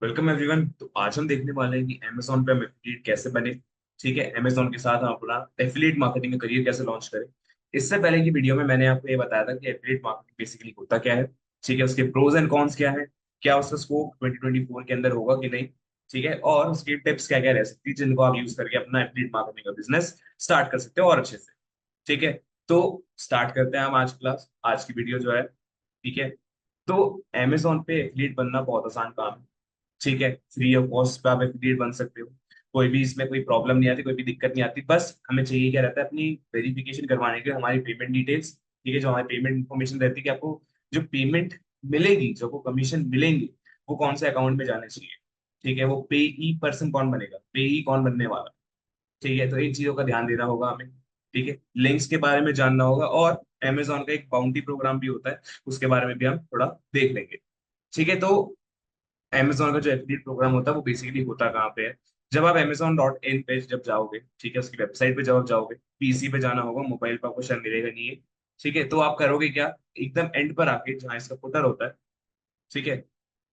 Welcome everyone. तो आज हम देखने वाले हैं कि Amazon पे हम एफिलिएट कैसे बने। ठीक है, Amazon के साथ हम अपना एफिलिएट मार्केटिंग का करियर कैसे लॉन्च करें। इससे पहले की वीडियो में मैंने आपको ये बताया था कि एफिलिएट मार्केटिंग बेसिकली होता क्या है। ठीक है, उसके प्रोज एंड कॉन्स क्या है, क्या उसका स्कोप 2024 के अंदर होगा कि नहीं। ठीक है, और उसकी टिप्स क्या क्या रह सकती है जिनको आप यूज करके अपना एफिलिएट मार्केटिंग का बिजनेस स्टार्ट कर सकते हो और अच्छे से। ठीक है, तो स्टार्ट करते हैं हम आज क्लास, आज की वीडियो जो है। ठीक है, तो Amazon पे एफिलिएट बनना बहुत आसान काम है। ठीक है, फ्री ऑफ कॉस्ट पे आप एफिलिएट बन सकते हो। कोई भी इसमें कोई प्रॉब्लम नहीं आती, कोई भी दिक्कत नहीं आती। बस हमें चाहिए क्या रहता है, अपनी वेरिफिकेशन करवाने के लिए हमारी पेमेंट डिटेल्स। ठीक है, जो हमारी पेमेंट इन्फॉर्मेशन रहती है कि आपको जो पेमेंट मिलेगी, जो आपको कमीशन मिलेंगे, वो कौन से अकाउंट में जाने चाहिए। ठीक है, वो पेई पर्सन कौन बनेगा, पेई कौन बनने वाला। ठीक है, तो इन चीजों का ध्यान देना होगा हमें। ठीक है, लिंक्स के बारे में जानना होगा, और Amazon का एक बाउंटी प्रोग्राम भी होता है, उसके बारे में भी हम थोड़ा देख लेंगे। ठीक है, तो Amazon का जो एफिलिएट प्रोग्राम होता है वो बेसिकली होता कहाँ पे है। जब आप Amazon.in पे जब जाओगे, ठीक है, उसकी वेबसाइट पे जब आप जाओगे, पीसी पे जाना होगा, मोबाइल पे आपको शायद मिलेगा नहीं है। ठीक है, तो आप करोगे क्या, एकदम एंड पर आके जहाँ इसका फुटर होता है। ठीक है,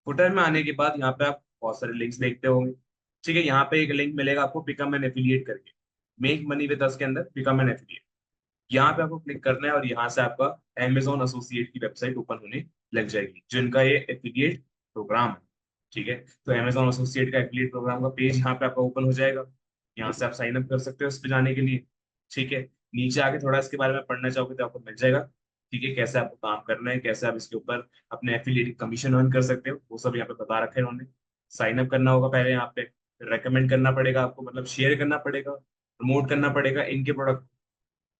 फुटर में आने के बाद यहाँ पे आप बहुत सारे लिंक्स देखते होंगे। ठीक है, यहाँ पे एक लिंक मिलेगा आपको, बिकम एन एफिलिएट करके, मेक मनी विद अस के अंदर बिकम एन एफिलिएट। यहाँ पे आपको क्लिक करना है और यहाँ से आपका Amazon एसोसिएट की वेबसाइट ओपन होने लग जाएगी, जिनका ये एफिलिएट प्रोग्राम है। ठीक है, तो Amazon एसोसिएट का एफिलिएट प्रोग्राम का पेज यहाँ पे आपका ओपन हो जाएगा। यहाँ से आप साइन अप कर सकते हो उस पे जाने के लिए। ठीक है, नीचे आके थोड़ा इसके बारे में पढ़ना चाहोगे तो आपको मिल जाएगा। ठीक है, कैसे आपको काम करना है, कैसे आप इसके ऊपर अपने एफिलिएट कमीशन अर्न कर सकते हो, वो सब यहाँ पे बता रखे हैं उन्होंने। साइन अप करना होगा पहले यहाँ पे, रेकमेंड करना पड़ेगा आपको, मतलब शेयर करना पड़ेगा, प्रमोट करना पड़ेगा इनके प्रोडक्ट।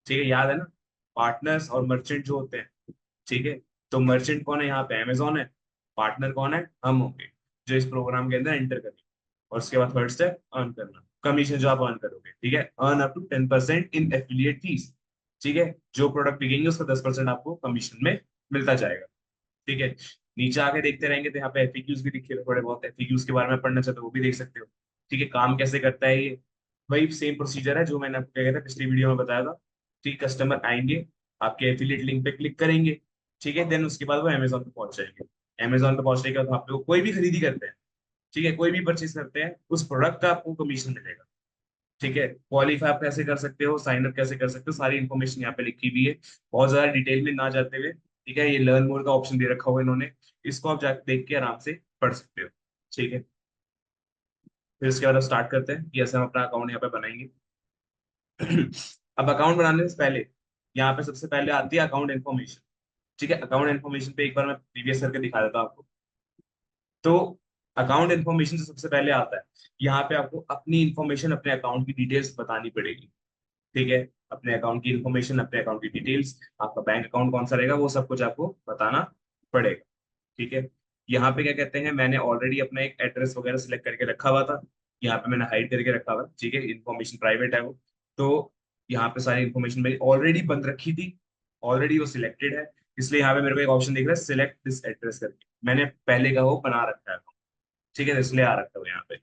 ठीक है, याद है ना, पार्टनर्स और मर्चेंट जो होते हैं। ठीक है, तो मर्चेंट कौन है यहाँ पे, Amazon है। पार्टनर कौन है, हम होंगे, जो इस प्रोग्राम के अंदर एंटर करेंगे। और उसके बाद थर्ड स्टेप, अर्न करना, कमीशन जो आप अर्न करोगे। ठीक है, earn up to 10% in affiliate fees. ठीक है, जो प्रोडक्ट बिकेंगे उसका 10% आपको कमीशन में मिलता जाएगा। ठीक है, नीचे आके देखते रहेंगे तो यहाँ पे एफएक्यूज भी दिखे हुए, थोड़े बहुत एफएक्यूज के बारे में पढ़ना चाहते हो वो भी देख सकते हो। ठीक है, काम कैसे करता है ये, वही सेम प्रोसीजर है जो मैंने आपको क्या कहता है पिछली वीडियो में बताया था। ठीक, कस्टमर आएंगे, आपके एफिलिएट लिंक पे क्लिक करेंगे। ठीक है, देन उसके बाद वो Amazon पे पहुंच जाएंगे। Amazon पे पहुंचने के बाद वहाँ पे वो कोई भी खरीदी करते हैं, ठीक है, कोई भी परचेज करते हैं, उस प्रोडक्ट का आपको कमीशन मिलेगा। ठीक है, क्वालिफाई आप कैसे कर सकते हो, साइन अप कैसे कर सकते हो, सारी इन्फॉर्मेशन यहाँ पे लिखी हुई है। बहुत ज्यादा डिटेल में ना जाते हुए, ठीक है, ये लर्न मोर का ऑप्शन दे रखा हुआ है इन्होंने, इसको आप जाके देख के आराम से पढ़ सकते हो। ठीक है, फिर इसके बाद आप स्टार्ट करते हैं कि ऐसे हम अपना अकाउंट यहाँ पे बनाएंगे। अब अकाउंट बनाने से पहले यहाँ पे सबसे पहले आती है अकाउंट इन्फॉर्मेशन। ठीक है, अकाउंट इन्फॉर्मेशन पे एक बार मैं प्रीवियस करके दिखा देता हूँ आपको। तो अकाउंट इन्फॉर्मेशन से सबसे पहले आता है, यहाँ पे आपको अपनी इन्फॉर्मेशन, अपने अकाउंट की डिटेल्स बतानी पड़ेगी। ठीक है, अपने अकाउंट की इन्फॉर्मेशन, अपने अकाउंट की डिटेल्स, आपका बैंक अकाउंट कौन सा रहेगा, वो सब कुछ आपको बताना पड़ेगा। ठीक है, यहाँ पे क्या कहते हैं, मैंने ऑलरेडी अपना एक एड्रेस वगैरह सिलेक्ट करके रखा हुआ था, यहाँ पे मैंने हाइड करके रखा हुआ है। ठीक है, इन्फॉर्मेशन प्राइवेट है वो। तो यहाँ पे सारी इन्फॉर्मेशन मेरी ऑलरेडी बन रखी थी, ऑलरेडी वो सिलेक्टेड है। इसलिए यहाँ पे मेरे को एक ऑप्शन दिख रहा है, सिलेक्ट दिस एड्रेस करके, मैंने पहले का वो बना रखा है। ठीक है, तो इसलिए आ रखा है वो यहाँ पे।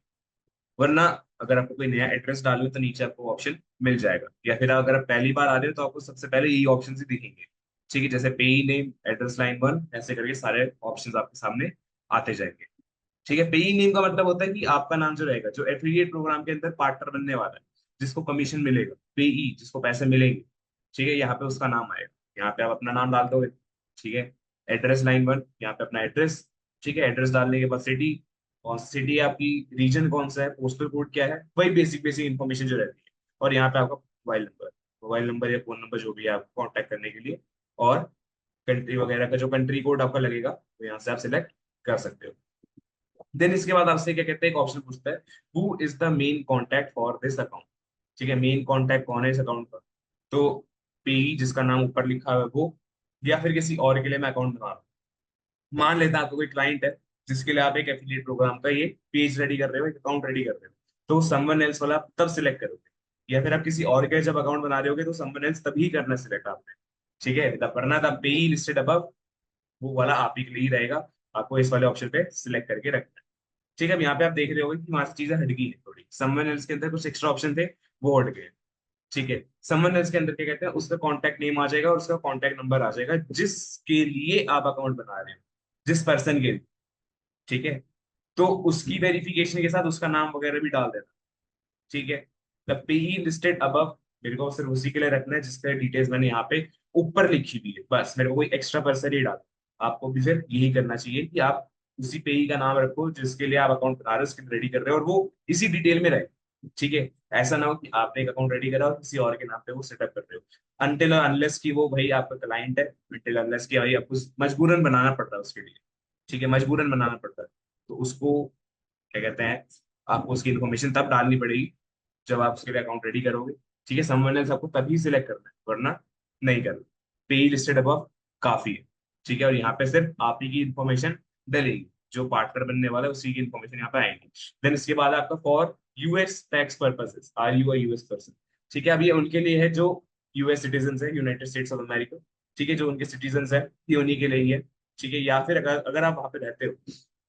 वरना अगर आपको कोई नया एड्रेस डालना है तो नीचे आपको ऑप्शन मिल जाएगा, या फिर अगर आप पहली बार आ रहे हो तो आपको सबसे पहले यही ऑप्शन ही दिखेंगे। ठीक है, जैसे पेई नेम, एड्रेस लाइन वन, ऐसे करके सारे ऑप्शंस आपके सामने आते जाएंगे। ठीक है, पेई नेम का मतलब होता है कि आपका नाम जो रहेगा, जो एफिलिएट प्रोग्राम के अंदर पार्टनर बनने वाला है, जिसको कमीशन मिलेगा, पेई जिसको पैसे मिलेंगे। ठीक है, यहाँ पे उसका नाम आएगा, यहाँ पे आप अपना नाम डाल दोगे। ठीक है, एड्रेस लाइन वन, यहाँ पे अपना एड्रेस। ठीक है, एड्रेस डालने के बाद सिटी, कौन सी सिटी है आपकी, रीजन कौन सा है, पोस्टल कोड क्या है, वही बेसिक बेसिक इन्फॉर्मेशन जो रहती है। और यहाँ पे आपका मोबाइल नंबर या फोन नंबर जो भी है आपको कॉन्टैक्ट करने के लिए। और कंट्री वगैरह का जो कंट्री कोड आपका लगेगा, तो यहाँ से आप सिलेक्ट कर सकते हो। देन इसके बाद आपसे क्या कहते हैं, एक ऑप्शन पूछता है, who is the main contact for this account. ठीक है, मेन कॉन्टैक्ट कौन है इस अकाउंट का। तो पेई जिसका नाम ऊपर लिखा हुआ है वो, या फिर किसी और के लिए मैं अकाउंट बना रहा हूँ। मान लेते हैं आपको कोई क्लाइंट है जिसके लिए आप एक एफिलिएट प्रोग्राम का ये पेज रेडी कर रहे हो, एक अकाउंट रेडी कर रहे हो, तो समवन एल्स वाला आप तब सिलेक्ट करोगे। या फिर आप किसी और के जब अकाउंट बना रहे होगे तो समवन एल्स तभी करना सिलेक्ट आपने। ठीक है, तब करना था पेई लिस्टेड अबव, वो वाला आप ही के लिए ही रहेगा, आपको इस वाले ऑप्शन पे सिलेक्ट करके रखना है। ठीक है, अब यहाँ पे आप देख रहे होगे कि वहां से चीजें हट गई है थोड़ी, समवन एल्स के अंदर कुछ एक्स्ट्रा ऑप्शन थे, वो हट गए। ठीक है, समवन एल्स के अंदर क्या कहते हैं, उसका कॉन्टैक्ट नेम आ जाएगा और उसका कॉन्टैक्ट नंबर आ जाएगा, जिसके लिए आप अकाउंट बना रहे हो, जिस पर्सन के लिए। ठीक है, तो उसकी वेरिफिकेशन के साथ उसका नाम वगैरह भी डाल देना। ठीक है, द पेई लिस्टेड अबव, मेरे को सिर्फ उसी के लिए रखना है जिसके डिटेल्स मैंने यहाँ पे ऊपर लिखी हुई है, बस मेरे को कोई एक्स्ट्रा पर्सन नहीं डालना। आपको भी फिर यही करना चाहिए कि आप उसी पेई का नाम रखो जिसके लिए आप अकाउंट बना रहे हो, उसके रेडी कर रहे हो, और वो इसी डिटेल में रहे। ठीक है, ऐसा ना हो कि आपने एक अकाउंट रेडी करा और किसी और के नाम पे वो सेटअप कर रहे हो, अनटिल और अनलेस कि वो भाई आपका क्लाइंट है, अनटिल अनलेस कि भाई आपको मजबूरन बनाना पड़ रहा है उसके लिए। ठीक है, मजबूरन बनाना पड़ता है, तो उसको क्या कहते हैं, आपको उसकी इन्फॉर्मेशन तब डालनी पड़ेगी जब आप उसके लिए अकाउंट रेडी करोगे। ठीक है, समवन एल्स आपको तभी सिलेक्ट करना है, वरना नहीं करना। पे लिस्टेड अबव काफी है। ठीक है, और यहाँ पे सिर्फ आप ही की इन्फॉर्मेशन डलेगी, जो पार्टनर बनने वाला है उसी की इन्फॉर्मेशन यहाँ पे आएगी। देन इसके बाद आपका for US tax purposes, are you US person. ठीक है, अब ये उनके लिए है जो यूएस सिटीजन है, यूनाइटेड स्टेट्स ऑफ अमेरिका। ठीक है, जो उनके सिटीजन है ये उन्हीं के लिए ही है। ठीक है, या फिर अगर अगर आप वहां पे रहते हो,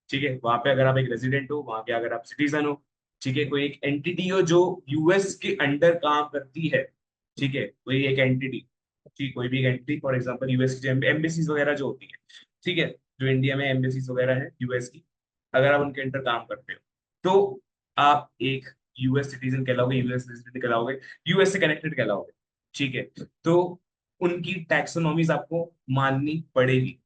ठीक है, वहां पे अगर आप एक रेजिडेंट हो, वहां के अगर आप सिटीजन हो, ठीक है, कोई एक एंटिटी हो जो यूएस के अंडर काम करती है, ठीक है, कोई एक एंटिटी, ठीक, कोई भी एक एंटिटी, फॉर एग्जांपल यूएस की एम्बेसीज वगैरह जो होती है, ठीक है, जो इंडिया में एम्बेसीज वगैरह है यूएस की, अगर आप उनके अंडर काम करते हो तो आप एक यूएस सिटीजन कहलाओगे, यूएस रेजिडेंट कहलाओगे, यूएस से कनेक्टेड कहलाओगे। ठीक है, तो उनकी टैक्सोनॉमीज आपको माननी पड़ेगी।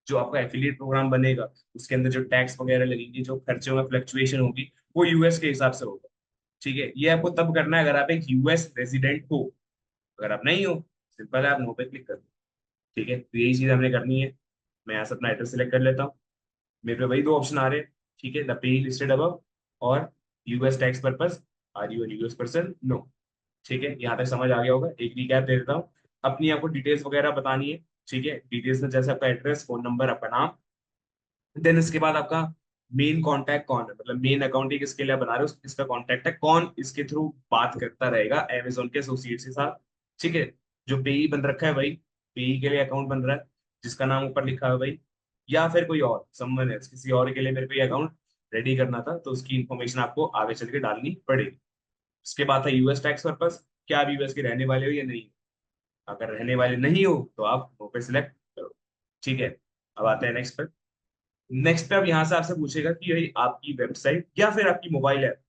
जो आपका एफिलिएट प्रोग्राम बनेगा उसके अंदर जो टैक्स वगैरह लगेंगे, जो खर्चों में फ्लक्चुएशन होगी, वो यूएस के हिसाब से होगा। ठीक है, ये आपको तब करना है अगर आप एक यूएस रेजिडेंट हो। अगर आप नहीं हो, सिंपल है, आप नो पे क्लिक कर दो। ठीक है, तो यही चीज हमने करनी है। मैं यहाँ से अपना एड्रेस सेलेक्ट कर लेता हूँ, मेरे पे वही दो ऑप्शन आ रहे हैं। ठीक है, द पे लिस्टेड अबव और US tax purpose, are you an US person, no. ठीक है, यहाँ तक समझ आ गया होगा। एक रिकैप दे देता हूँ, अपनी आपको डिटेल्स वगैरह बतानी है। ठीक है, डिटेल्स में जैसे आपका एड्रेस, फोन नंबर, आपका नाम, देन इसके बाद आपका मेन कांटेक्ट कौन है, मतलब मेन अकाउंट ही किसके लिए बना रहे हो, इसका कांटेक्ट है कौन, इसके थ्रू बात करता रहेगा अमेजोन के एसोसिएट्स के साथ। ठीक है, जो पेई बन रखा है भाई, पेई के लिए अकाउंट बन रहा है जिसका नाम ऊपर लिखा है भाई, या फिर कोई और समवन है, किसी और के लिए मेरे को ये अकाउंट रेडी करना था, तो उसकी इन्फॉर्मेशन आपको आगे चल के डालनी पड़ेगी। उसके बाद है यूएस टैक्स पर्पस, क्या आप यूएस के रहने वाले हो या नहीं। अगर रहने वाले नहीं हो तो आप वो पे सिलेक्ट करो। ठीक है, अब आते हैं नेक्स्ट पर। नेक्स्ट पे अब यहाँ से आपसे पूछेगा कि भाई आपकी वेबसाइट या फिर आपकी मोबाइल ऐप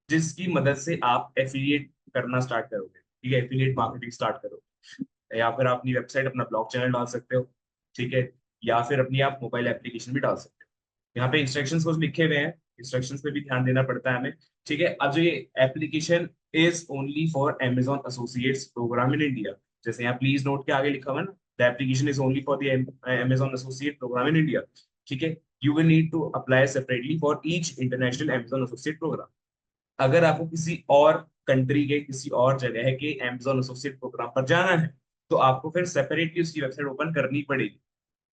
जिसकी मदद से आप एफिलिएट करना स्टार्ट करोगे, ठीक है, एफिलिएट मार्केटिंग स्टार्ट करोगे, या फिर आप अपनी वेबसाइट अपना ब्लॉग चैनल डाल सकते हो। ठीक है, या फिर अपनी आप मोबाइल एप्लीकेशन भी डाल सकते हो। यहाँ पे इंस्ट्रक्शंस कुछ लिखे हुए हैं, इंस्ट्रक्शंस पे भी ध्यान देना पड़ता है हमें। ठीक है, अब जो ये application is only for Amazon associates program in India, जैसे यहाँ प्लीज नोट के आगे लिखा हुआ है ना, the application is only for the Amazon associate program in India. ठीक है, you will need to apply separately for each international Amazon associate program. अगर आपको किसी और कंट्री के, किसी और जगह के Amazon एसोसिएट प्रोग्राम पर जाना है, तो आपको फिर सेपरेटली उसकी वेबसाइट ओपन करनी पड़ेगी।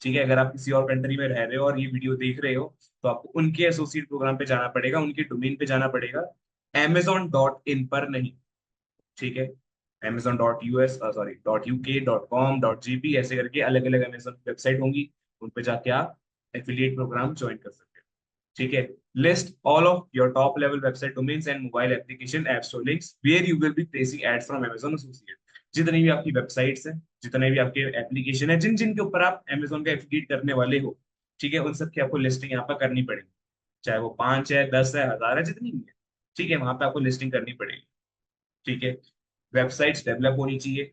ठीक है, अगर आप किसी और कंट्री में रह रहे हो और ये वीडियो देख रहे हो, तो आपको उनके एसोसिएट प्रोग्राम पे जाना पड़ेगा, उनके डोमेन पे जाना पड़ेगा, amazon.in पर नहीं। ठीक है, amazon.us, sorry .uk, .com, .gp, ऐसे करके अलग अलग अमेजोन वेबसाइट होंगी, उन पे जाके आप एफिलिएट प्रोग्राम ज्वाइन कर सकते हो। ठीक है, list all of your top level website domains and mobile application app store links where you will be placing ads from Amazon associate. जितनी भी आपकी वेबसाइट्स हैं, जितने भी आपके एप्लीकेशन है, जिन जिन के ऊपर आप Amazon का एफिलिएट करने वाले हो, ठीक है, उन सब की आपको लिस्टिंग यहाँ पर करनी पड़ेगी। चाहे वो 5 है, 10 है, 1000 है, जितनी भी है। ठीक है, वहां पे आपको लिस्टिंग करनी पड़ेगी। ठीक है, वेबसाइट्स डेवलप होनी चाहिए,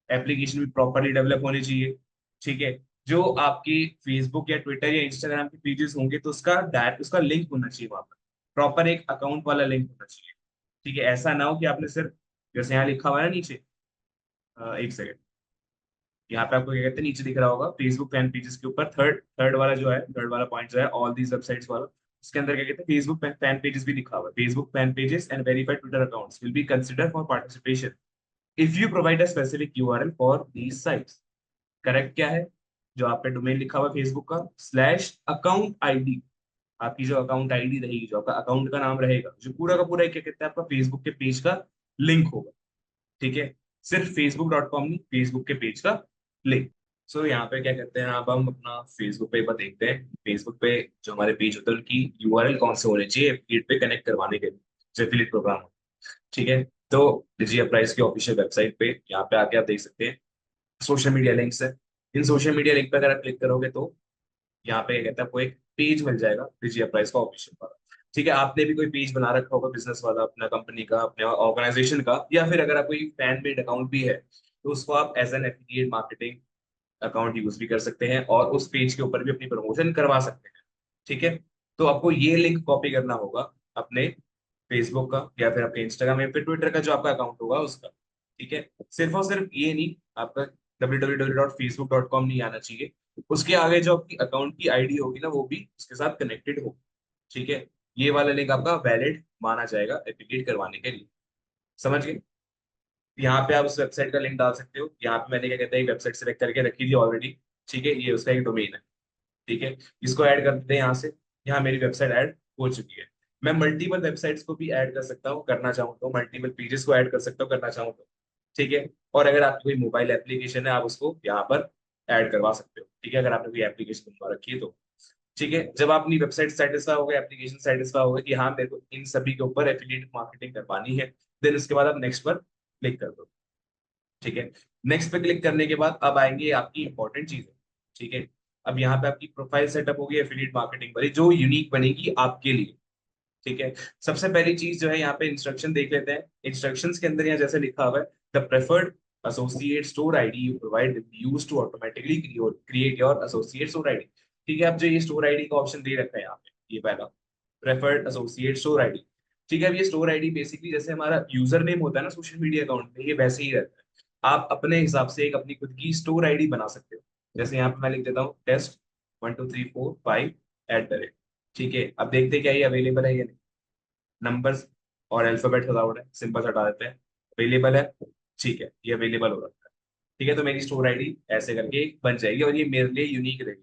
एप्लीकेशन भी प्रॉपरली डेवलप होनी चाहिए। ठीक है, जो आपकी फेसबुक या ट्विटर या इंस्टाग्राम के पेजेस होंगे तो उसका डायरेक्ट उसका लिंक होना चाहिए वहां पर, प्रॉपर एक अकाउंट वाला लिंक होना चाहिए। ठीक है, ऐसा ना हो कि आपने सिर्फ, जैसे यहाँ लिखा हुआ है ना नीचे, एक सेकंड, यहाँ पे आपको क्या कहते हैं, नीचे दिख रहा होगा फेसबुक फैन पेजेस के ऊपर थर्ड थर्ड वाला जो है, थर्ड वाला पॉइंट जो है, ऑल दीज वेबसाइट्स वाला, उसके अंदर क्या कहते हैं, फेसबुक फैन पेजेस भी लिखा हुआ है। Facebook fan pages and verified Twitter accounts will be consider for participation if you provide a specific URL for these sites. Correct क्या है, जो आप पे डोमेन लिखा हुआ है फेसबुक का, स्लैश अकाउंट आईडी, आपकी जो अकाउंट आईडी रहेगी, जो आपका अकाउंट का नाम रहेगा, जो पूरा का पूरा क्या कहते हैं आपका फेसबुक के पेज का लिंक होगा। ठीक है, सिर्फ facebook.com नहीं, फेसबुक के पेज का लिंक। सो यहाँ पे क्या कहते हैं, अब हम अपना फेसबुक पे एक बार देखते हैं, फेसबुक पे जो हमारे पेज होते हैं उनकी यूआरएल कौन से होने चाहिए एफिलिएट पे कनेक्ट करवाने के लिए, जो एफिलिएट प्रोग्राम हो। ठीक है, तो डिजी अप्राइज की ऑफिशियल वेबसाइट पे यहाँ पे आके आप देख सकते हैं सोशल मीडिया लिंक्स है। इन सोशल मीडिया लिंक पे अगर आप क्लिक करोगे तो यहाँ पे क्या कहते हैं, आपको एक पेज मिल जाएगा डिजी अप्राइज का ऑफिशियल वाला। ठीक है, आपने भी कोई पेज बना रखा होगा बिजनेस वाला, अपना कंपनी का, अपने ऑर्गेनाइजेशन का, या फिर अगर आपको फैन पेड अकाउंट भी है तो उसको आप as an affiliate marketing account use भी कर सकते हैं और उस पेज के ऊपर भी अपनी प्रमोशन करवा सकते हैं। ठीक है, तो आपको ये लिंक कॉपी करना होगा अपने फेसबुक का या फिर अपने इंस्टाग्राम या फिर ट्विटर का जो आपका अकाउंट होगा उसका। ठीक है, सिर्फ और सिर्फ ये नहीं, आपका www.facebook.com नहीं आना चाहिए, उसके आगे जो आपकी अकाउंट की आईडी होगी ना वो भी उसके साथ कनेक्टेड हो। ठीक है, ये वाला लिंक आपका वैलिड माना जाएगा एफिलिएट करवाने के लिए। समझ गए? यहाँ पे आप उस वेबसाइट का लिंक डाल सकते हो। यहाँ पे मैंने क्या कहते हैं एक वेबसाइट सेलेक्ट करके रखी थी ऑलरेडी। ठीक है, ये उसका एक डोमेन है। ठीक है, इसको ऐड कर देते हैं यहाँ से। यहाँ मेरी वेबसाइट ऐड हो चुकी है। मैं मल्टीपल वेबसाइट्स को भी ऐड कर सकता हूँ करना चाहूँ तो, मल्टीपल पेजेस को ऐड कर सकता हूँ करना चाहूँ तो। ठीक है, और अगर आपकी कोई मोबाइल एप्लीकेशन है आप उसको यहाँ पर ऐड करवा सकते हो। ठीक है, अगर आपने कोई एप्लीकेशन बनवा रखी है तो। ठीक है, जब आप अपनी वेबसाइट सेटिस्फाई हो गए, एप्लीकेशन सेटिस्फाई हो गए कि हाँ मेरे को इन सभी के ऊपर एफिलिएट मार्केटिंग करवानी है, देन उसके बाद आप नेक्स्ट पर क्लिक कर दो। ठीक है, नेक्स्ट पे क्लिक करने के बाद अब आएंगे आपकी इंपॉर्टेंट चीजें। ठीक है, अब यहाँ पे आपकी प्रोफाइल सेटअप होगी एफिलिएट मार्केटिंग वाली जो यूनिक बनेगी आपके लिए। ठीक है, सबसे पहली चीज जो है यहाँ पे इंस्ट्रक्शन देख लेते हैं। इंस्ट्रक्शंस के अंदर यहाँ जैसे लिखा हुआ है, the preferred associate store ID you provide will be used to automatically create your associate store ID। ठीक है, अब जो ये स्टोर आईडी का ऑप्शन दे रखा है यहाँ पे, ये पहला प्रेफर्ड एसोसिएट स्टोर आईडी। ठीक है, अब ये स्टोर आईडी बेसिकली जैसे हमारा यूजर नेम होता है ना सोशल मीडिया अकाउंट में, ये वैसे ही रहता है। आप अपने हिसाब से एक अपनी खुद की स्टोर आईडी बना सकते हो। जैसे यहाँ पे मैं लिख देता हूँ टेस्ट 1 2 3 4 5 ठीक है, अब देखते हैं क्या ये अवेलेबल है या नहीं। नंबर्स और अल्फाबेट अलाउड है, सिंपल सा हटा देते हैं। अवेलेबल है, ठीक है, ये अवेलेबल हो रखा है। ठीक है, तो मेरी स्टोर आईडी ऐसे करके बन जाएगी और ये मेरे लिए यूनिक रहेगी।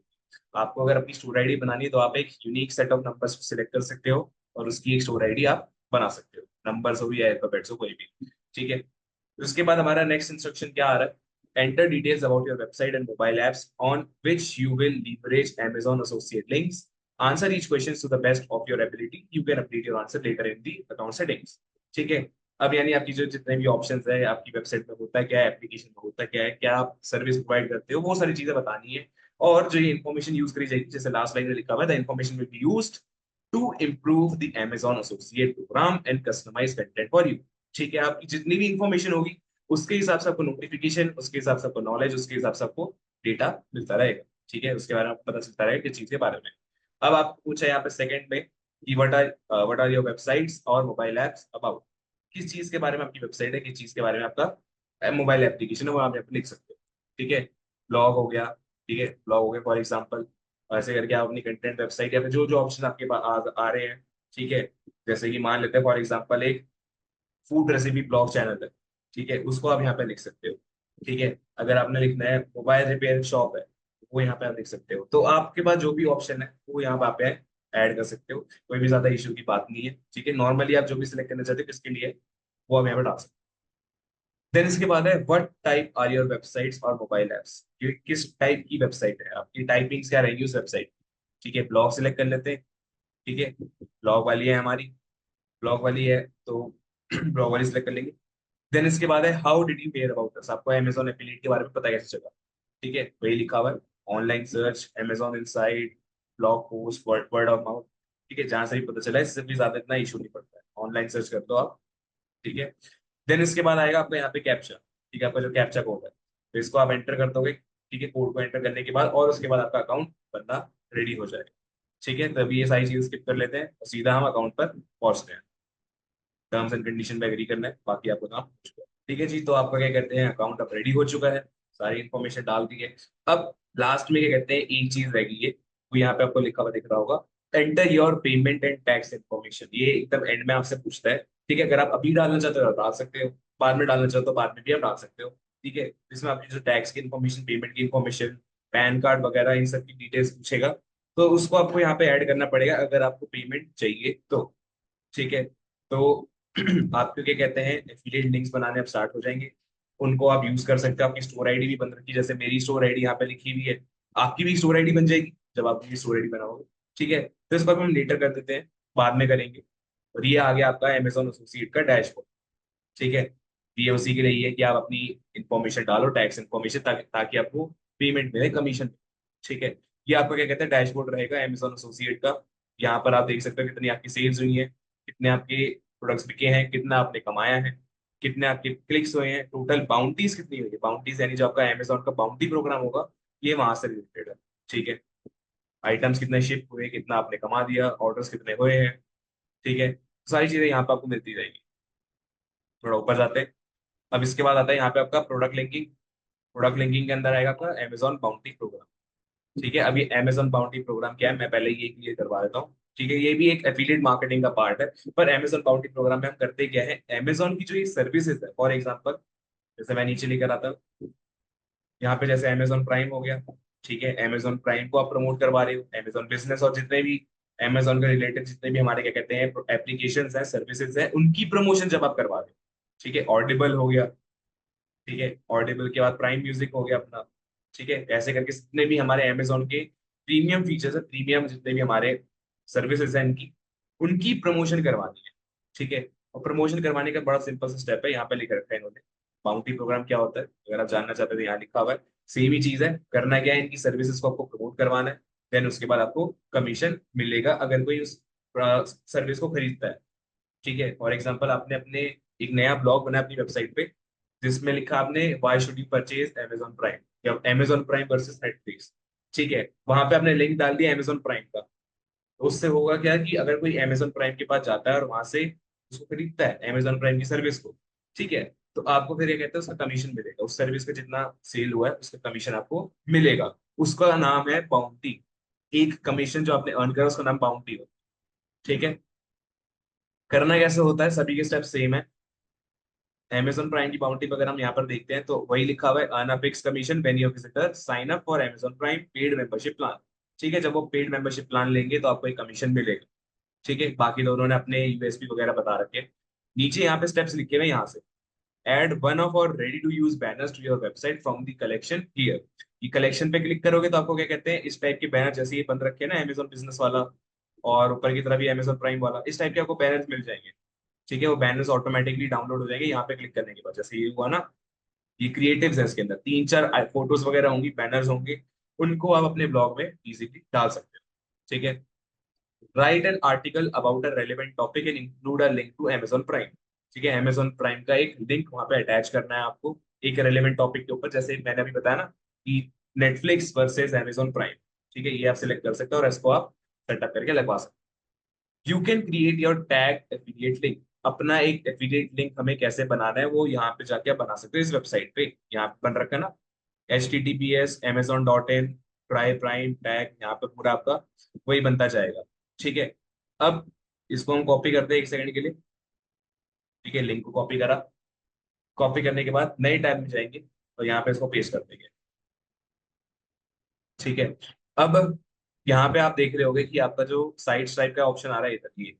आपको अगर अपनी स्टोर आईडी बनानी है तो आप एक unique set of numbers select कर सकते हो और उसकी एक स्टोर आईडी आप बना सकते हो, नंबर्स हो या अल्फाबेट्स हो कोई भी। ठीक है, उसके बाद हमारा नेक्स्ट इंस्ट्रक्शन क्या आ रहा है, enter details about your website and mobile apps on which you will leverage Amazon associate links। Answer each question to the best of your ability। You can update your answer later in the account settings। ठीक है, अब यानी आपकी जो जितने भी options है आपकी वेबसाइट में होता है क्या है, एप्लीकेशन में होता है क्या है, क्या आप सर्विस प्रोवाइड करते हो, वो सारी चीजें बतानी है। और जो ये इन्फॉर्मेशन यूज करी जाएगी, जैसे लास्ट लाइन में लिखा हुआ है, the information will be used to improve the Amazon associate program and customize content for you। ठीक है, आपकी जितनी भी इंफॉर्मेशन होगी उसके हिसाब से आपको नोटिफिकेशन, उसके हिसाब से आपको नॉलेज, उसके हिसाब से आपको डेटा मिलता रहेगा। ठीक है, उसके बारे में आपको पता चलता रहेगा किस चीज के बारे में। अब आपको पूछा है यहाँ पे सेकंड में कि व्हाट आर योर वेबसाइट्स और मोबाइल एप्स अबाउट। किस चीज के बारे में आपकी वेबसाइट है, किस चीज के बारे में आपका मोबाइल एप्लीकेशन है, वो आप यहाँ पे लिख सकते हो। ठीक है, ब्लॉग हो गया। ठीक है, ब्लॉग हो गया फॉर एग्जाम्पल, ऐसे करके आप अपनी कंटेंट वेबसाइट या फिर जो जो ऑप्शन आपके पास आ रहे हैं। ठीक है, जैसे कि मान लेते हैं फॉर एग्जाम्पल एक फूड रेसिपी ब्लॉग चैनल है। ठीक है, उसको आप यहाँ पे लिख सकते हो। ठीक है, अगर आपने लिखना है मोबाइल रिपेयर शॉप है, वो यहाँ पे आप लिख सकते हो। तो आपके पास जो भी ऑप्शन है वो यहाँ पे आप ऐड कर सकते हो, कोई भी ज्यादा इशू की बात नहीं है। ठीक है, नॉर्मली आप जो भी सिलेक्ट करना चाहते हो किसके लिए, वो आप यहाँ पे डाल सकते हो। देन इसके बाद है what type are your websites और मोबाइल एप्स। किस टाइप की वेबसाइट है आपकी, टाइपिंग्स क्या रहेगी उस वेबसाइट। ठीक है, ब्लॉग सिलेक्ट कर लेते हैं। ठीक है, ब्लॉग वाली है हमारी, ब्लॉग वाली है तो ब्लॉग वाली सिलेक्ट कर लेंगे। देन इसके बाद है how did you hear about us, आपको Amazon एफिलिएट के बारे में पता कैसे चला। ठीक है, वही लिखा हुआ है, online search, Amazon inside, blog post, word of mouth. ठीक है, जहां से भी पता चला है, इससे भी ज्यादा इतना इशू नहीं पड़ता है, ऑनलाइन सर्च कर दो आप। ठीक है, देन इसके बाद आएगा आपका यहाँ पे कैप्चा। ठीक है, आपका जो कैप्चा कोड है तो इसको आप एंटर कर दोगे। ठीक है, कोड को एंटर करने के बाद और उसके बाद आपका अकाउंट बनना रेडी हो जाएगा। ठीक है, तभी ये सारी चीजें स्किप कर लेते हैं और सीधा हम अकाउंट पर पहुंचते हैं। टर्म्स एंड कंडीशन पे एग्री करना है, बाकी आपको काम हो चुका है। ठीक है जी, तो आपका क्या कहते हैं अकाउंट अब रेडी हो चुका है, सारी इन्फॉर्मेशन डाल दी है। अब लास्ट में क्या कहते हैं एक चीज रह गई है, वो यहाँ पे आपको लिखा हुआ दिख रहा होगा, enter your payment and tax information. ये एकदम एंड में आपसे पूछता है। ठीक है, अगर आप अभी डालना चाहते हो तो डाल सकते हो, बाद में डालना चाहते हो तो बाद में भी आप डाल सकते हो। ठीक है, इसमें आपकी जो टैक्स की इन्फॉर्मेशन, पेमेंट की इन्फॉर्मेशन, पैन कार्ड वगैरह इन सब की डिटेल्स पूछेगा, तो उसको आपको यहाँ पे ऐड करना पड़ेगा अगर आपको पेमेंट चाहिए तो। ठीक है, तो आपको क्या कहते हैं एफिलिएट लिंक्स बनाने अब स्टार्ट हो जाएंगे। उनको आप यूज कर सकते हो, आपकी स्टोर आईडी भी बन रखी है, जैसे मेरी स्टोर आईडी यहाँ पे लिखी हुई है, आपकी भी स्टोर आईडी बन जाएगी जब आप अपनी स्टोर आईडी बनाओगे। ठीक है, तो इसको हम लेटर कर देते हैं, बाद में करेंगे। और ये आ गया आपका Amazon एसोसिएट का डैशबोर्ड। ठीक है, ये उसी के लिए ये है कि आप अपनी इंफॉर्मेशन डालो, टैक्स इन्फॉर्मेशन, ताकि आपको पेमेंट मिले, कमीशन। ठीक है, ये आपका क्या कहते हैं डैशबोर्ड रहेगा Amazon एसोसिएट का। यहाँ पर आप देख सकते हो कितनी आपकी सेल्स हुई है, कितने आपके प्रोडक्ट्स बिके हैं, कितना आपने कमाया है, कितने आपके क्लिक्स हुए हैं, टोटल बाउंटीज कितनी हुई है। बाउंटीज यानी जो आपका अमेजोन का बाउंटी प्रोग्राम होगा, ये वहां से रिलेटेड है। ठीक है, आइटम्स कितने शिप हुए, कितना आपने कमा दिया, ऑर्डर्स कितने हुए हैं। ठीक है, सारी चीजें यहाँ पे आपको मिलती रहेगी। थोड़ा ऊपर जाते हैं। अब इसके बाद आता है यहाँ पे आपका प्रोडक्ट लिंकिंग। प्रोडक्ट लिंकिंग के अंदर आएगा आपका अमेजोन बाउंटी प्रोग्राम। ठीक है, अब ये अमेजोन बाउंटी प्रोग्राम क्या है, मैं पहले ये क्लियर करवा देता हूँ। ठीक है, ये भी एक एफिलिएट मार्केटिंग का पार्ट है। पर अमेजोन बाउंटी प्रोग्राम में हम करते क्या है, अमेजोन की जो ये सर्विसेज है, फॉर एग्जांपल जैसे मैं नीचे लेकर आता हूँ, यहाँ पे जैसे अमेजोन प्राइम हो गया। ठीक है, अमेजोन प्राइम को आप प्रमोट करवा रहे हो, अमेजोन बिजनेस और जितने भी अमेजोन के रिलेटेड जितने भी हमारे क्या कहते हैं एप्लीकेशन है, सर्विसेज है, उनकी प्रमोशन जब आप करवा रहे हो। ठीक है, ऑडिबल हो गया। ठीक है, ऑडिबल के बाद प्राइम म्यूजिक हो गया अपना। ठीक है, ऐसे करके जितने भी हमारे अमेजोन के प्रीमियम फीचर्स है, प्रीमियम जितने भी हमारे सर्विसेज है इनकी, उनकी प्रमोशन करवानी है। ठीक है, और प्रमोशन करवाने का बड़ा सिंपल सा स्टेप है, यहाँ पे लिख रखा है इन्होंने। बाउंटी प्रोग्राम क्या होता है, अगर आप जानना चाहते हो तो यहाँ लिखा हुआ है। सेम ही चीज है, करना क्या है, इनकी सर्विसेज को आपको प्रमोट करवाना है। देन उसके बाद आपको कमीशन मिलेगा अगर कोई उस सर्विस को खरीदता है। ठीक है, फॉर एग्जाम्पल आपने अपने एक नया ब्लॉग बनाया अपनी वेबसाइट पे, जिसमें लिखा आपने why should you purchase Amazon prime, या अमेजोन प्राइम वर्सेस नेटफ्लिक्स। ठीक है, वहां पे आपने लिंक डाल दिया अमेजोन प्राइम का। तो उससे होगा क्या कि अगर कोई अमेजोन प्राइम के पास जाता है और वहां से उसको खरीदता है अमेजोन प्राइम की सर्विस को, ठीक है, तो आपको फिर ये कहते हैं उसका कमीशन मिलेगा, उस सर्विस का जितना सेल हुआ है उसका कमीशन आपको मिलेगा। उसका नाम है बाउंटी। एक कमीशन जो आपने अर्न करा उसका नाम बाउंटी हो। ठीक है, करना कैसे होता है, सभी के स्टेप सेम है। Amazon प्राइम की बाउंटी वगैरह हम यहाँ पर देखते हैं तो वही लिखा हुआ है, earn a fix commission when your visitor sign up for Amazon prime paid membership plan. ठीक है, जब वो पेड मेंबरशिप प्लान लेंगे तो आपको एक कमीशन मिलेगा। ठीक है, बाकी तो उन्होंने अपने यूएसपी वगैरह बता रखे हैं। नीचे यहाँ पे स्टेप्स लिखे हुए हैं, यहाँ से add one of our ready to use banners to your website from the collection here. ये कलेक्शन पे क्लिक करोगे तो आपको क्या कहते हैं, इस टाइप के बैनर जैसे ये बन रखे हैं ना Amazon बिजनेस वाला, और ऊपर की तरफ भी Amazon प्राइम वाला, इस टाइप के आपको बैनर्स मिल जाएंगे। ठीक है, वो बैनर्स ऑटोमेटिकली डाउनलोड हो जाएंगे यहाँ पे क्लिक करने के बाद, जैसे ये हुआ ना। ये क्रिएटिव्स है, इसके अंदर तीन चार फोटोज वगैरह होंगी, बैनर्स होंगे, उनको आप अपने ब्लॉग में इजीली डाल सकते हो। ठीक है, write an article about a relevant topic and include a link to Amazon prime. ठीक है, Amazon प्राइम का एक लिंक वहां पे अटैच करना है आपको, एक रेलेवेंट टॉपिक के ऊपर, जैसे मैंने अभी बताया ना कि नेटफ्लिक्स वर्सेस Amazon प्राइम। ठीक है, ये आप सिलेक्ट कर सकते हो और इसको आप सेटअप करके लगवा सकते हो। You can create your tag affiliate link. अपना एक एफिलिएट लिंक हमें कैसे बनाना है वो यहाँ पे जाके आप बना सकते हो, इस वेबसाइट पे यहाँ पे बन रखा है ना, https amazon.in try prime tag, यहाँ पे पूरा आपका वही बनता जाएगा। ठीक है, अब इसको हम कॉपी करते हैं एक सेकंड के लिए। ठीक है, लिंक को कॉपी करा, कॉपी करने के बाद नए टैब में जाएंगे और यहाँ पे इसको पेस्ट कर देंगे। ठीक है, अब यहाँ पे आप देख रहे होगे कि आपका जो साइट टाइप का ऑप्शन आ रहा है इधर, ये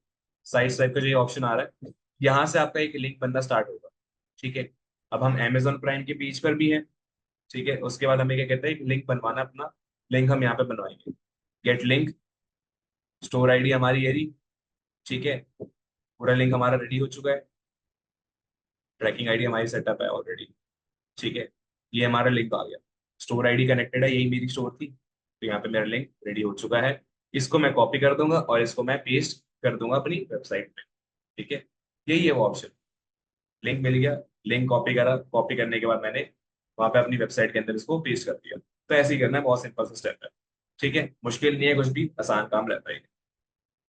साइट टाइप का जो ये ऑप्शन आ रहा है, यहाँ से आपका एक लिंक बनना स्टार्ट होगा। ठीक है, अब हम Amazon प्राइम के पेज पर भी हैं। ठीक है, उसके बाद हमें क्या कहते हैं, एक लिंक बनवाना है अपना। लिंक हम यहाँ पे बनवाएंगे, गेट लिंक, स्टोर आईडी हमारी ये रही। ठीक है, पूरा लिंक हमारा रेडी हो चुका है, ट्रैकिंग आईडी हमारी सेटअप है ऑलरेडी। ठीक है, ये हमारा लिंक आ गया, स्टोर आईडी कनेक्टेड है, यही मेरी स्टोर थी, तो यहाँ पे मेरा लिंक रेडी हो चुका है। इसको मैं कॉपी कर दूंगा और इसको मैं पेस्ट कर दूंगा अपनी वेबसाइट में। ठीक है, यही है वो ऑप्शन, लिंक मिल गया, लिंक कॉपी करा, कॉपी करने के बाद मैंने वहां पे अपनी वेबसाइट के अंदर इसको पेस्ट कर दिया। तो ऐसे ही करना है, बहुत सिंपल सा स्टेप है। ठीक है, मुश्किल नहीं है कुछ भी, आसान काम रहता है।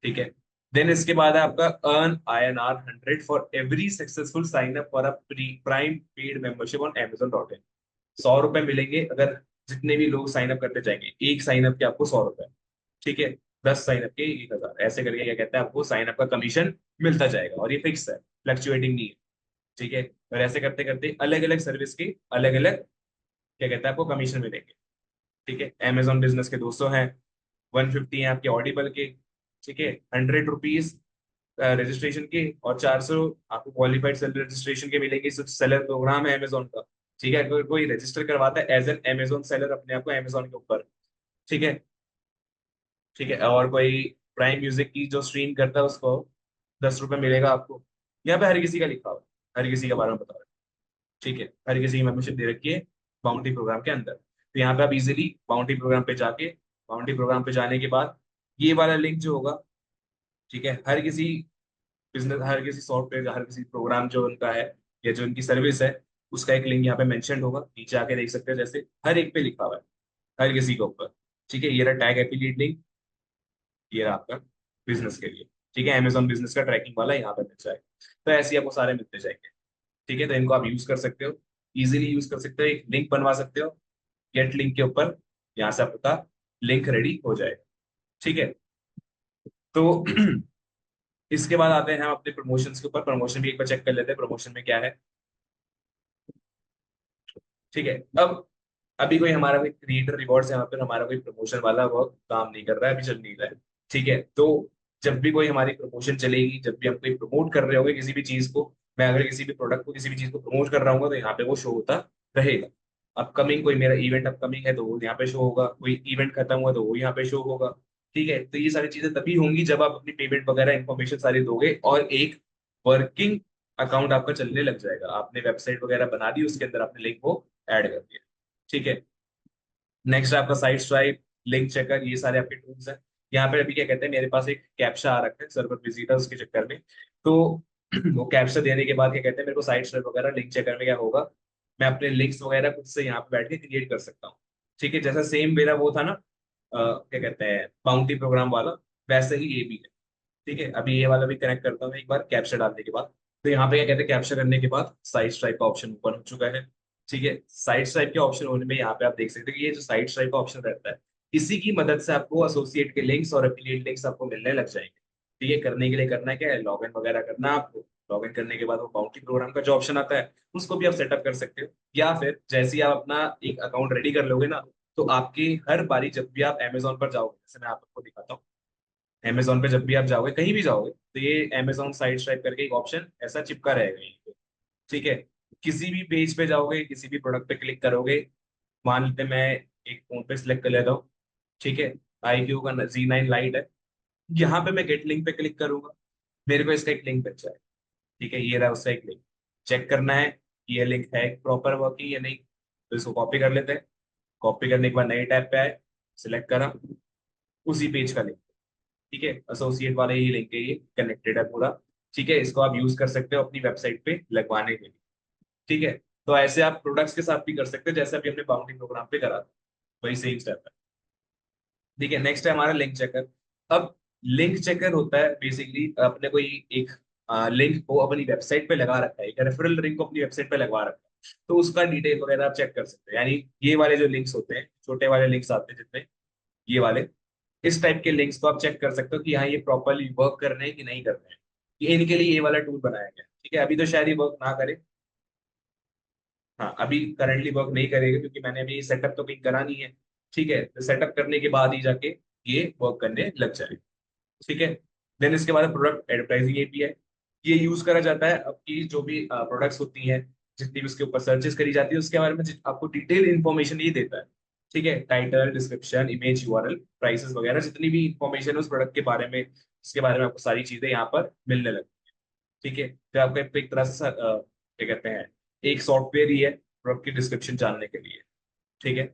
ठीक है, देन इसके बाद है आपका earn INR 100 for every successful sign up for a prime paid membership on Amazon.in। 100 रुपए मिलेंगे अगर जितने भी लोग साइन अप करते जाएंगे, एक साइन अप के आपको 100 रुपए। ठीक है, 10 साइन अप के 1,000, ऐसे करके क्या कहते हैं आपको साइन अप का कमीशन मिलता जाएगा, और ये फिक्स है, फ्लक्चुएटिंग नहीं है। ठीक है, और ऐसे करते करते अलग अलग सर्विस के अलग अलग क्या कहते हैं आपको कमीशन मिलेंगे। ठीक है, Amazon बिजनेस के 200 हैं, 150 हैं आपके ऑडिबल के। ठीक है, ₹100 रजिस्ट्रेशन के, और 400 आपको क्वालिफाइड सेलर रजिस्ट्रेशन के मिलेंगे, सेलर प्रोग्राम है अमेजोन का। ठीक है, अगर कोई रजिस्टर करवाता है एज एन Amazon सेलर अपने आप को अमेजोन के ऊपर। ठीक है, ठीक है, और कोई प्राइम म्यूजिक की जो स्ट्रीम करता है उसको 10 रुपए मिलेगा आपको। यहाँ पे हर किसी का लिखा हुआ है, हर किसी के बारे में बता रहा है। ठीक है, हर किसी की मेंबरशिप दे रखी है बाउंटी प्रोग्राम के अंदर, तो यहाँ पे आप इजीली बाउंटी प्रोग्राम पे जाके, बाउंटी प्रोग्राम पे जाने के बाद ये वाला लिंक जो होगा, ठीक है, हर किसी बिजनेस, हर किसी सॉफ्टवेयर, हर किसी प्रोग्राम जो उनका है या जो उनकी सर्विस है, उसका एक लिंक यहाँ पे मेंशन होगा, नीचे आके देख सकते हैं, जैसे हर एक पे लिखा हुआ है, हर किसी के ऊपर। ठीक है, ये रहा टैग एफिलिएट लिंक, ये रहा आपका बिजनेस के लिए। ठीक है, अमेजॉन बिजनेस का ट्रैकिंग वाला यहाँ पे मिल जाएगा। तो ऐसे ही आपको सारे मिलते जाएंगे। ठीक है, तो इनको आप यूज कर सकते हो, इजीली यूज कर सकते हो, एक लिंक बनवा सकते हो, गेट लिंक के ऊपर, यहाँ से आपका लिंक रेडी हो जाएगा। ठीक है, तो इसके बाद आते हैं हम अपने प्रमोशंस के ऊपर। प्रमोशन भी एक बार चेक कर लेते हैं, प्रमोशन में क्या है। ठीक है, अब अभी कोई हमारा कोई क्रिएटर रिवॉर्ड्स यहाँ पर हमारा कोई प्रमोशन वाला वर्क काम नहीं कर रहा है, अभी चल नहीं रहा है। ठीक है, तो जब भी कोई हमारी प्रमोशन चलेगी, जब भी हम कोई प्रमोट कर रहे होंगे किसी भी चीज को, मैं अगर किसी भी प्रोडक्ट को, किसी भी चीज को प्रमोट कर रहा हूँ, तो यहाँ पे वो शो होता रहेगा। अपकमिंग कोई मेरा इवेंट अपकमिंग है तो वो यहाँ पे शो होगा, कोई इवेंट खत्म हुआ तो वो यहाँ पे शो होगा। ठीक है, तो ये सारी चीजें तभी होंगी जब आप अपनी पेमेंट वगैरह इन्फॉर्मेशन सारी दोगे, और एक वर्किंग अकाउंट आपका चलने लग जाएगा। आपने वेबसाइट वगैरह बना दी, उसके अंदर आपने लिंक को ऐड कर दिया। ठीक है, नेक्स्ट आपका साइट स्वाइप, लिंक चेकर, ये सारे आपके टूल्स हैं। यहाँ पे अभी क्या कहते हैं, मेरे पास एक कैप्चा आ रखा है सर्वर बिजी था उसके चक्कर में, तो वो कैप्चा देने के बाद क्या कहते हैं, मेरे को साइट स्वाइप वगैरह लिंक चेकर में क्या होगा, मैं अपने लिंक्स वगैरह खुद से यहाँ पे बैठ के क्रिएट कर सकता हूँ। ठीक है, जैसा सेम मेरा वो था ना, क्या कहते हैं, बाउंटी प्रोग्राम वाला, वैसे ही ये भी है। ठीक है, अभी ये वाला भी कनेक्ट करता हूँ एक बार कैप्चा डालने के बाद। तो यहाँ पे क्या कहते हैं, कैप्चा करने के बाद साइट स्वाइप का ऑप्शन ओपन हो चुका है। ठीक है, साइट स्वाइप के ऑप्शन होने में यहाँ पे आप देख सकते हैं कि ये जो साइट स्वाइप का ऑप्शन रहता है, इसी की मदद से आपको एसोसिएट के लिंक्स और एफिलिएट लिंक्स आपको मिलने लग जाएंगे। ठीक है, करने के लिए करना क्या है, लॉग इन वगैरह करना है आपको। लॉग इन करने के बाद वो बाउंटी प्रोग्राम का जो ऑप्शन आता है, उसको भी आप सेटअप कर सकते हो, या फिर जैसे ही आप अपना एक अकाउंट रेडी कर लोगे ना, तो आपकी हर बारी जब भी आप अमेजोन पर जाओगे, जैसे मैं आपको दिखाता हूँ, अमेजोन पे जब भी आप जाओगे, कहीं भी जाओगे, तो ये अमेजोन साइट स्वाइप करके एक ऑप्शन ऐसा चिपका रहेगा यहीं पे। ठीक है, किसी भी पेज पे जाओगे, किसी भी प्रोडक्ट पे क्लिक करोगे, मान लेते हैं मैं एक फोन पे सिलेक्ट कर लेता हूँ। ठीक है, iQOO का Z9 लाइट है, यहाँ पे मैं गेट लिंक पे क्लिक करूंगा, मेरे को इसका एक लिंक बच जाए। ठीक है, ये रहा उसका एक लिंक। चेक करना है कि ये लिंक है प्रॉपर वर्किंग या नहीं, तो इसको कॉपी कर लेते हैं। कॉपी करने के बाद नए टैब पे आए, सिलेक्ट करा, उसी पेज का लिंक। ठीक है, एसोसिएट वाले ही लिंक है, ये कनेक्टेड है पूरा। ठीक है, इसको आप यूज कर सकते हो अपनी वेबसाइट पे लगवाने के लिए। ठीक है, तो ऐसे आप प्रोडक्ट्स के साथ भी कर सकते हो, जैसे अभी हमने बाउंडी प्रोग्राम पे करा, वही सेम स्टेप है। ठीक है, नेक्स्ट है हमारा लिंक चेकर। अब लिंक चेकर होता है बेसिकली, अपने कोई एक लिंक को अपनी वेबसाइट पे लगा रखा है, एक रेफरल लिंक को अपनी वेबसाइट पे लगवा रखा है, तो उसका डिटेल वगैरह आप चेक कर सकते हैं। यानी ये वाले जो लिंक्स होते हैं, छोटे वाले लिंक्स आते हैं जितने, ये वाले, इस टाइप के लिंक्स को आप चेक कर सकते हो कि हाँ ये प्रॉपरली वर्क कर रहे हैं कि नहीं कर रहे हैं। ये इनके लिए ये वाला टूल बनाया गया है। ठीक है, अभी तो शायद ये वर्क ना करे। हाँ, अभी करंटली वर्क नहीं करेगा, क्योंकि मैंने अभी सेटअप तो कहीं करा नहीं है। ठीक है, तो सेटअप करने के बाद ही जाके ये वर्क करने लग जाए। ठीक है, देन इसके बाद प्रोडक्ट एडवर्टाइजिंग एपीआई, ये यूज करा जाता है आपकी जो भी प्रोडक्ट्स होती हैं, जितनी भी उसके ऊपर सर्चेस करी जाती है, उसके बारे में आपको डिटेल इन्फॉर्मेशन ये देता है। ठीक है, title, description, image, URL, prices वगैरह, जितनी भी इंफॉर्मेशन है उस प्रोडक्ट के बारे में, उसके बारे में आपको सारी चीजें यहाँ पर मिलने लगती है। ठीक है, तो आपको एक तरह से क्या कहते हैं, एक सॉफ्टवेयर ही है प्रोडक्ट की डिस्क्रिप्शन जानने के लिए। ठीक है,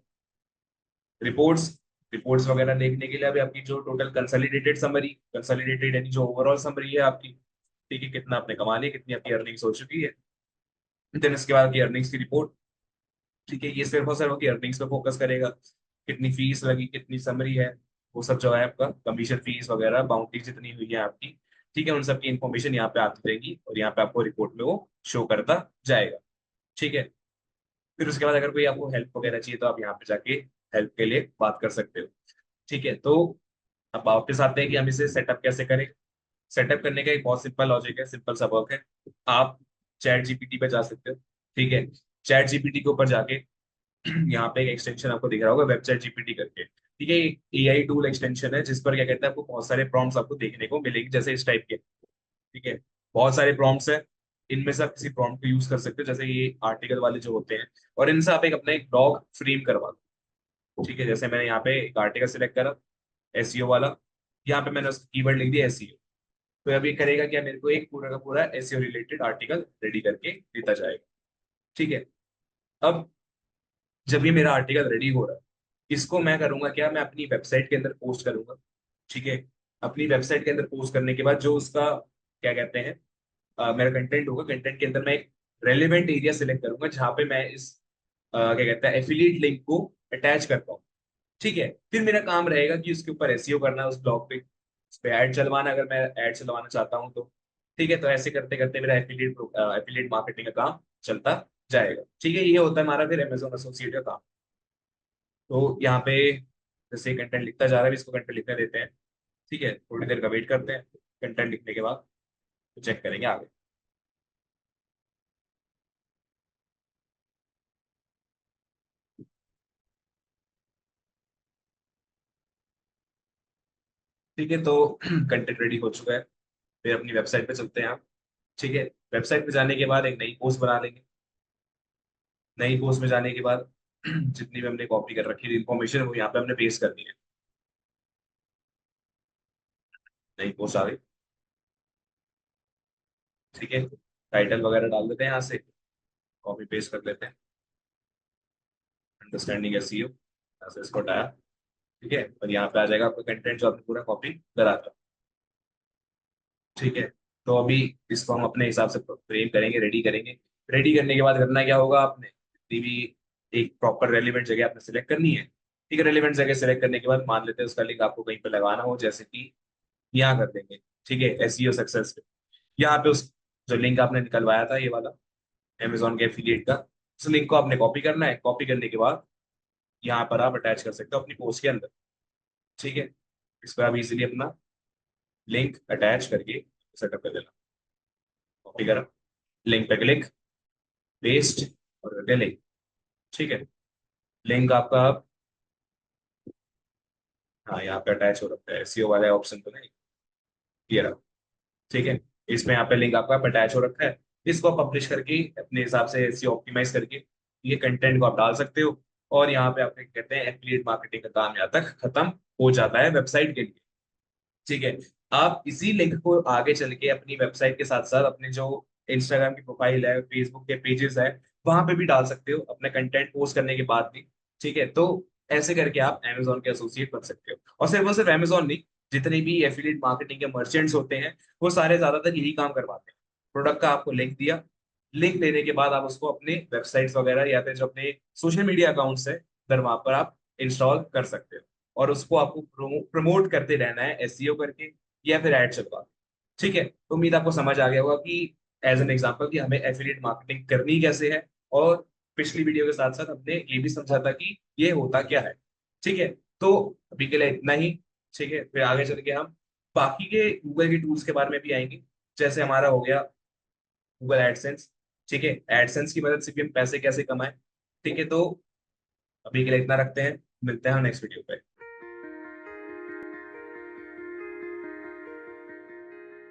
रिपोर्ट्स, रिपोर्ट्स वगैरह देखने के लिए अभी आपकी जो टोटल कंसोलिडेटेड समरी, कंसोलिडेटेड यानी जो ओवरऑल समरी है आपकी, ठीक है, कितना आपने कमा लिया, कितनी आपकी अर्निंग्स हो चुकी है। देन इसके बाद की अर्निंग्स की रिपोर्ट। ठीक है, ये सिर्फ और सिर्फ आपकी अर्निंग्स पे फोकस करेगा, कितनी फीस लगी, कितनी समरी है, वो सब जो है आपका कमीशन फीस वगैरह, बाउंड्री जितनी हुई है आपकी। ठीक है, उन सब की इन्फॉर्मेशन यहाँ पे आती रहेगी, और यहाँ पे आपको रिपोर्ट में वो शो करता जाएगा। ठीक है, फिर उसके बाद अगर कोई आपको हेल्प वगैरह चाहिए, तो आप यहाँ पे जाके हेल्प के लिए बात कर सकते हो। ठीक है, तो अब वापस आते हैं कि हम इसे सेटअप कैसे करें। सेटअप करने का एक बहुत सिंपल लॉजिक है, सिंपल सा वर्क है। आप चैट जीपीटी पे जा सकते हो। ठीक है, चैट जीपीटी के ऊपर जाके यहाँ पे एक एक्सटेंशन आपको दिख रहा होगा, वेबसाइट जीपीटी करके। ठीक है, एआई टूल एक्सटेंशन है, जिस पर क्या कहते हैं, आपको बहुत सारे प्रॉम्प्ट्स आपको देखने को मिलेंगे, जैसे इस टाइप के। ठीक है, बहुत सारे प्रॉम्प्ट्स है, इनमें से आप किसी प्रॉम्प्ट को यूज कर सकते हो, जैसे ये आर्टिकल वाले जो होते हैं, और इनसे आप एक अपना एक ब्लॉग फ्रेम करवा दो। ठीक है, जैसे मैंने यहाँ पे एक आर्टिकल सिलेक्ट करा, एसईओ वाला, यहाँ पे मैंने उसका कीवर्ड लिख दिया एसईओ। तो अब ये करेगा क्या, मेरे को एक पूरा का पूरा एसईओ रिलेटेड आर्टिकल रेडी करके देता जाएगा। ठीक है, अब जब ये मेरा आर्टिकल रेडी हो रहा है, इसको मैं करूंगा क्या, मैं अपनी वेबसाइट के अंदर पोस्ट करूंगा। ठीक है, अपनी वेबसाइट के अंदर पोस्ट करने के बाद जो उसका क्या कहते हैं मेरा कंटेंट होगा, कंटेंट के अंदर मैं एक रेलिवेंट एरिया सिलेक्ट करूंगा जहां पे मैं इस क्या कहते हैं एफिलिएट लिंक को अटैच कर पाऊँ। ठीक है, फिर मेरा काम रहेगा कि उसके ऊपर एसईओ करना, उस ब्लॉग पे उस पे ऐड चलवाना अगर मैं ऐड चलवाना चाहता हूँ तो। ठीक है, तो ऐसे करते करते मेरा एफिलिएट मार्केटिंग का काम चलता जाएगा। ठीक है, ये होता है हमारा फिर अमेजोन एसोसिएट का काम। तो यहाँ पे जैसे कंटेंट लिखता जा रहा है, इसको कंटेंट लिखने देते हैं। ठीक है, थोड़ी देर का वेट करते हैं, कंटेंट लिखने के बाद चेक करेंगे आगे। ठीक है, तो कंटेंट रेडी हो चुका है। फिर अपनी वेबसाइट पे चलते हैं आप। ठीक है, वेबसाइट पे जाने के बाद एक नई पोस्ट बना लेंगे। नई पोस्ट में जाने के बाद जितनी भी हमने कॉपी कर रखी थी इन्फॉर्मेशन वो यहाँ पे हमने पेस्ट करनी है। नई पोस्ट आ गई। ठीक है, टाइटल वगैरह डाल देते हैं यहाँ से, कॉपी पेस्ट कर लेते हैं। अंडरस्टैंडिंग एसईओ, यहाँ से इसको हटाया। ठीक है, और यहाँ पे आ जाएगा आपका कंटेंट जो आपने पूरा कॉपी करा था। ठीक है, तो अभी इसको हम अपने हिसाब से फ्रेम करेंगे, रेडी करेंगे। रेडी करने के बाद करना क्या होगा, आपने जितनी भी एक प्रॉपर रेलिवेंट जगह आपने सेलेक्ट करनी है। ठीक है, रेलिवेंट जगह सेलेक्ट करने के बाद मान लेते हैं उसका लिंक आपको कहीं पे लगाना हो, जैसे कि यहाँ कर देंगे। ठीक है, एसईओ सक्सेस पे यहाँ पे उस जो लिंक आपने निकलवाया था ये वाला अमेजोन के एफिलिएट का, उस लिंक को आपने कॉपी करना है। कॉपी करने के बाद यहाँ पर आप अटैच कर सकते हो अपनी पोस्ट के अंदर। ठीक है, इस पर आप इजीली अपना लिंक अटैच करके सेटअप कर देना। कॉपी करा, लिंक पे क्लिक, पेस्ट और करके लिंक। ठीक है, लिंक आपका हाँ यहाँ पे अटैच हो रखा है, एसईओ वाले ऑप्शन तो नहीं, ये रहा। ठीक है, इसमें यहाँ पे लिंक आपका अटैच हो रखा है। इसको पब्लिश करके अपने हिसाब से एसईओ ऑप्टिमाइज करके ये कंटेंट को आप डाल सकते हो। और यहाँ पे आप क्या कहते हैं एफिलिएट मार्केटिंग का काम यहाँ तक खत्म हो जाता है वेबसाइट के लिए। ठीक है, आप इसी लिंक को आगे चल के अपनी वेबसाइट के साथ साथ अपने जो इंस्टाग्राम की प्रोफाइल है, फेसबुक के पेजेस है, वहां पे भी डाल सकते हो अपने कंटेंट पोस्ट करने के बाद भी। ठीक है, तो ऐसे करके आप अमेजोन के एसोसिएट बन सकते हो। और सिर्फ अमेजोन नहीं, जितने भी एफिलिएट मार्केटिंग के मर्चेंट्स होते हैं वो सारे ज्यादातर यही काम करवाते हैं। प्रोडक्ट का आपको लिंक दिया, लिंक देने के बाद आप उसको अपने वेबसाइट्स वगैरह या फिर जो अपने सोशल मीडिया अकाउंट्स है फिर वहां पर आप इंस्टॉल कर सकते हो। और उसको आपको प्रमोट करते रहना है एसईओ करके या फिर ऐड चलवा के। ठीक है, तो उम्मीद आपको समझ आ गया होगा कि एज एन एग्जांपल कि हमें एफिलिएट मार्केटिंग करनी कैसे है। और पिछली वीडियो के साथ साथ हमने ये भी समझा था कि ये होता क्या है। ठीक है, तो अभी के लिए इतना ही। ठीक है, फिर आगे चल के हम बाकी के गूगल के टूल्स के बारे में भी आएंगे। जैसे हमारा हो गया गूगल एडसेंस। ठीक है, एडसेंस की मदद से भी हम पैसे कैसे कमाएं। ठीक है, तो अभी के लिए इतना रखते हैं, मिलते हैं नेक्स्ट वीडियो पे।